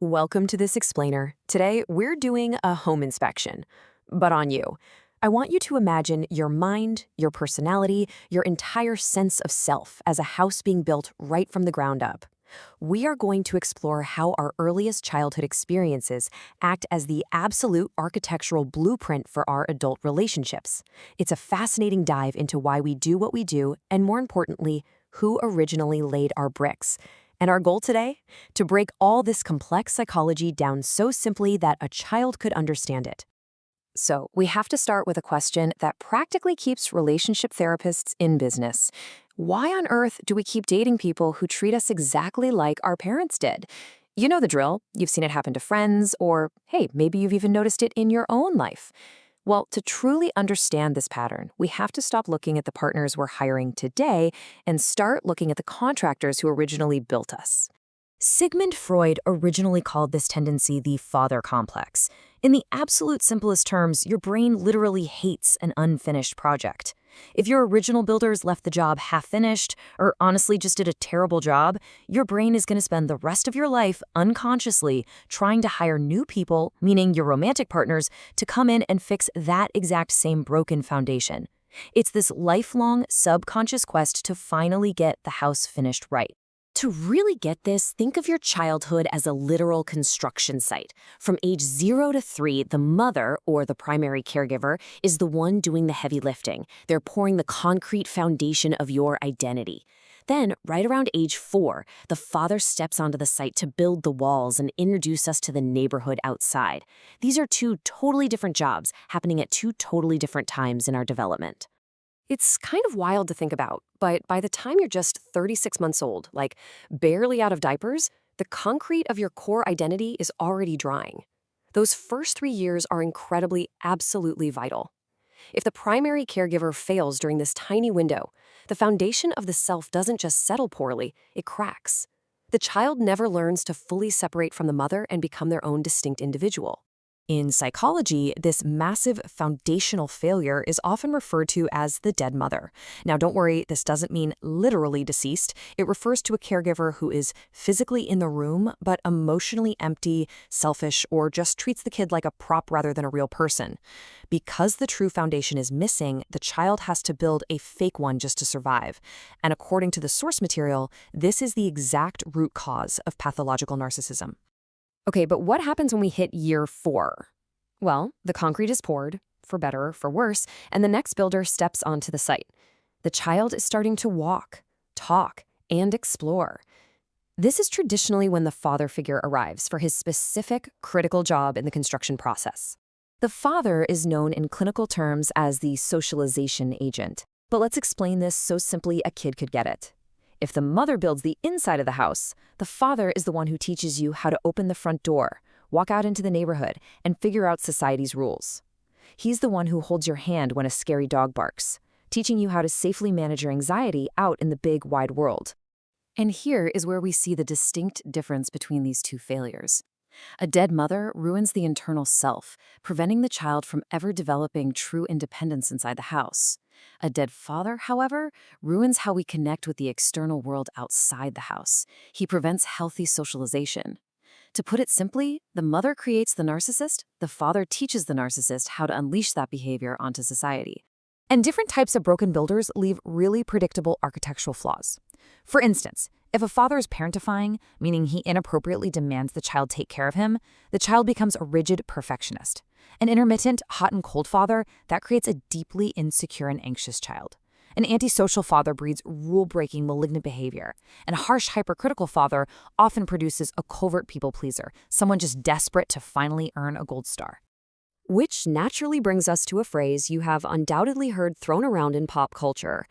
Welcome to this explainer. Today, we're doing a home inspection, but on you. I want you to imagine your mind, your personality, your entire sense of self as a house being built right from the ground up. We are going to explore how our earliest childhood experiences act as the absolute architectural blueprint for our adult relationships. It's a fascinating dive into why we do what we do, and more importantly, who originally laid our bricks. And our goal today? To break all this complex psychology down so simply that a child could understand it. So, we have to start with a question that practically keeps relationship therapists in business. Why on earth do we keep dating people who treat us exactly like our parents did? You know the drill. You've seen it happen to friends, or hey, maybe you've even noticed it in your own life. Well, to truly understand this pattern, we have to stop looking at the partners we're hiring today and start looking at the contractors who originally built us. Sigmund Freud originally called this tendency the father complex. In the absolute simplest terms, your brain literally hates an unfinished project. If your original builders left the job half-finished, or honestly just did a terrible job, your brain is going to spend the rest of your life unconsciously trying to hire new people, meaning your romantic partners, to come in and fix that exact same broken foundation. It's this lifelong subconscious quest to finally get the house finished right. To really get this, think of your childhood as a literal construction site. From age 0 to 3, the mother, or the primary caregiver, is the one doing the heavy lifting. They're pouring the concrete foundation of your identity. Then, right around age 4, the father steps onto the site to build the walls and introduce us to the neighborhood outside. These are two totally different jobs happening at two totally different times in our development. It's kind of wild to think about, but by the time you're just 36 months old, like barely out of diapers, the concrete of your core identity is already drying. Those first 3 years are incredibly, absolutely vital. If the primary caregiver fails during this tiny window, the foundation of the self doesn't just settle poorly, it cracks. The child never learns to fully separate from the mother and become their own distinct individual. In psychology, this massive foundational failure is often referred to as the dead mother. Now, don't worry, this doesn't mean literally deceased. It refers to a caregiver who is physically in the room, but emotionally empty, selfish, or just treats the kid like a prop rather than a real person. Because the true foundation is missing, the child has to build a fake one just to survive. And according to the source material, this is the exact root cause of pathological narcissism. Okay, but what happens when we hit year 4? Well, the concrete is poured, for better or for worse, and the next builder steps onto the site. The child is starting to walk, talk, and explore. This is traditionally when the father figure arrives for his specific, critical job in the construction process. The father is known in clinical terms as the socialization agent, but let's explain this so simply a kid could get it. If the mother builds the inside of the house, the father is the one who teaches you how to open the front door, walk out into the neighborhood, and figure out society's rules. He's the one who holds your hand when a scary dog barks, teaching you how to safely manage your anxiety out in the big, wide world. And here is where we see the distinct difference between these two failures. A dead mother ruins the internal self, preventing the child from ever developing true independence inside the house. A dead father, however, ruins how we connect with the external world outside the house. He prevents healthy socialization. To put it simply, the mother creates the narcissist, the father teaches the narcissist how to unleash that behavior onto society. And different types of broken builders leave really predictable architectural flaws. For instance, if a father is parentifying, meaning he inappropriately demands the child take care of him, the child becomes a rigid perfectionist. An intermittent, hot and cold father, that creates a deeply insecure and anxious child. An antisocial father breeds rule-breaking, malignant behavior. And a harsh, hypercritical father often produces a covert people-pleaser, someone just desperate to finally earn a gold star. Which naturally brings us to a phrase you have undoubtedly heard thrown around in pop culture.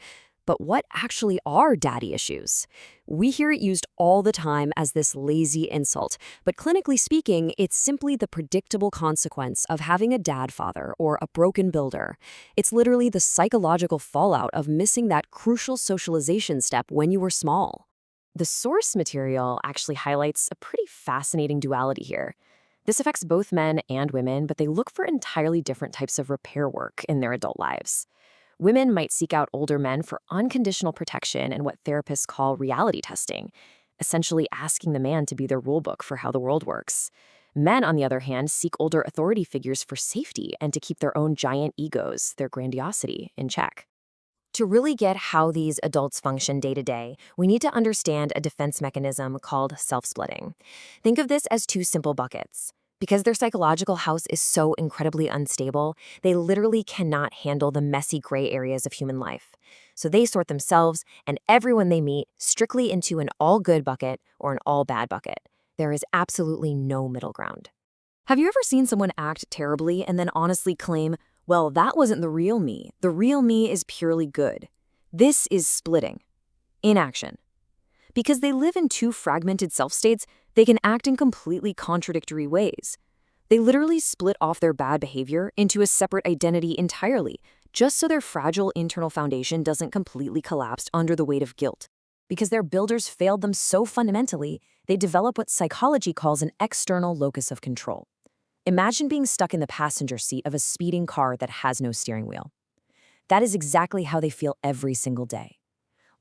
But what actually are daddy issues? We hear it used all the time as this lazy insult, but clinically speaking, it's simply the predictable consequence of having a dad father or a broken builder. It's literally the psychological fallout of missing that crucial socialization step when you were small. The source material actually highlights a pretty fascinating duality here. This affects both men and women, but they look for entirely different types of repair work in their adult lives. Women might seek out older men for unconditional protection and what therapists call reality testing. essentially asking the man to be their rulebook for how the world works. Men, on the other hand, seek older authority figures for safety and to keep their own giant egos, their grandiosity, in check. To really get how these adults function day to day, we need to understand a defense mechanism called self-splitting. Think of this as two simple buckets. Because their psychological house is so incredibly unstable, they literally cannot handle the messy gray areas of human life. So they sort themselves and everyone they meet strictly into an all-good bucket or an all-bad bucket. There is absolutely no middle ground. Have you ever seen someone act terribly and then honestly claim, well, that wasn't the real me. The real me is purely good. This is splitting. In action. Because they live in two fragmented self-states, they can act in completely contradictory ways. They literally split off their bad behavior into a separate identity entirely, just so their fragile internal foundation doesn't completely collapse under the weight of guilt. Because their builders failed them so fundamentally, they develop what psychology calls an external locus of control. Imagine being stuck in the passenger seat of a speeding car that has no steering wheel. That is exactly how they feel every single day.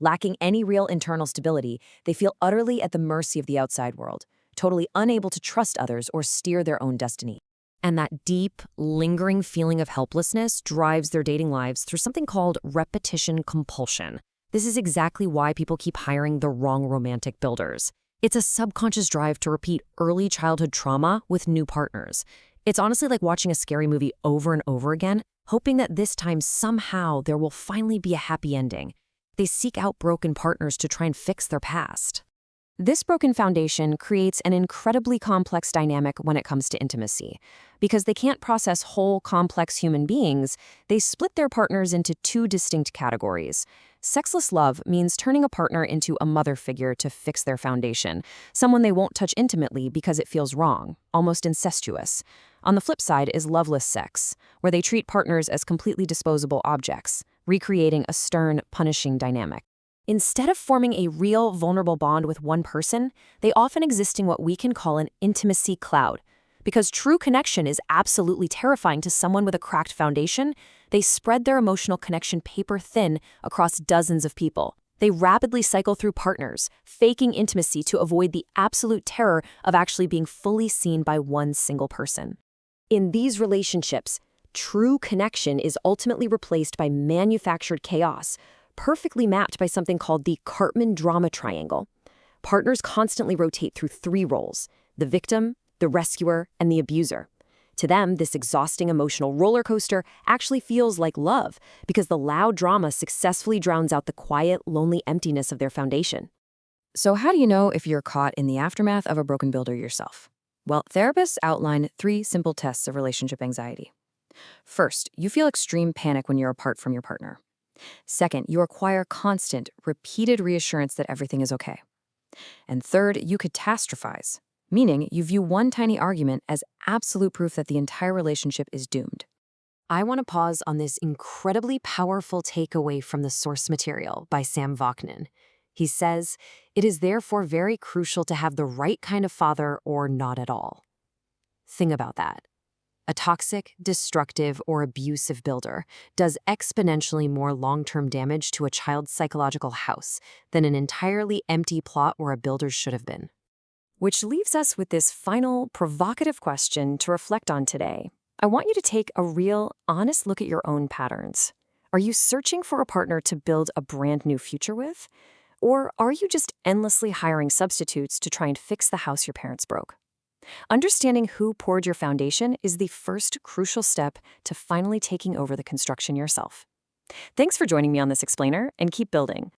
Lacking any real internal stability, they feel utterly at the mercy of the outside world, totally unable to trust others or steer their own destiny. And that deep, lingering feeling of helplessness drives their dating lives through something called repetition compulsion. This is exactly why people keep hiring the wrong romantic builders. It's a subconscious drive to repeat early childhood trauma with new partners. It's honestly like watching a scary movie over and over again, hoping that this time somehow there will finally be a happy ending. They seek out broken partners to try and fix their past. This broken foundation creates an incredibly complex dynamic when it comes to intimacy. Because they can't process whole, complex human beings, they split their partners into two distinct categories. Sexless love means turning a partner into a mother figure to fix their foundation, someone they won't touch intimately because it feels wrong, almost incestuous. On the flip side is loveless sex, where they treat partners as completely disposable objects, recreating a stern, punishing dynamic. Instead of forming a real, vulnerable bond with one person, they often exist in what we can call an intimacy cloud. Because true connection is absolutely terrifying to someone with a cracked foundation, they spread their emotional connection paper thin across dozens of people. They rapidly cycle through partners, faking intimacy to avoid the absolute terror of actually being fully seen by one single person. In these relationships, true connection is ultimately replaced by manufactured chaos, perfectly mapped by something called the Cartman drama triangle. Partners constantly rotate through three roles: the victim, the rescuer, and the abuser. To them, this exhausting emotional roller coaster actually feels like love because the loud drama successfully drowns out the quiet, lonely emptiness of their foundation. So how do you know if you're caught in the aftermath of a broken builder yourself? Well, therapists outline 3 simple tests of relationship anxiety. First, you feel extreme panic when you're apart from your partner. Second, you acquire constant, repeated reassurance that everything is okay. And third, you catastrophize, meaning you view one tiny argument as absolute proof that the entire relationship is doomed. I want to pause on this incredibly powerful takeaway from the source material by Sam Vaknin. He says, "It is therefore very crucial to have the right kind of father or not at all." Think about that. A toxic, destructive, or abusive builder does exponentially more long-term damage to a child's psychological house than an entirely empty plot where a builder should have been. Which leaves us with this final, provocative question to reflect on today. I want you to take a real, honest look at your own patterns. Are you searching for a partner to build a brand new future with? Or are you just endlessly hiring substitutes to try and fix the house your parents broke? Understanding who poured your foundation is the first crucial step to finally taking over the construction yourself. Thanks for joining me on this explainer, and keep building.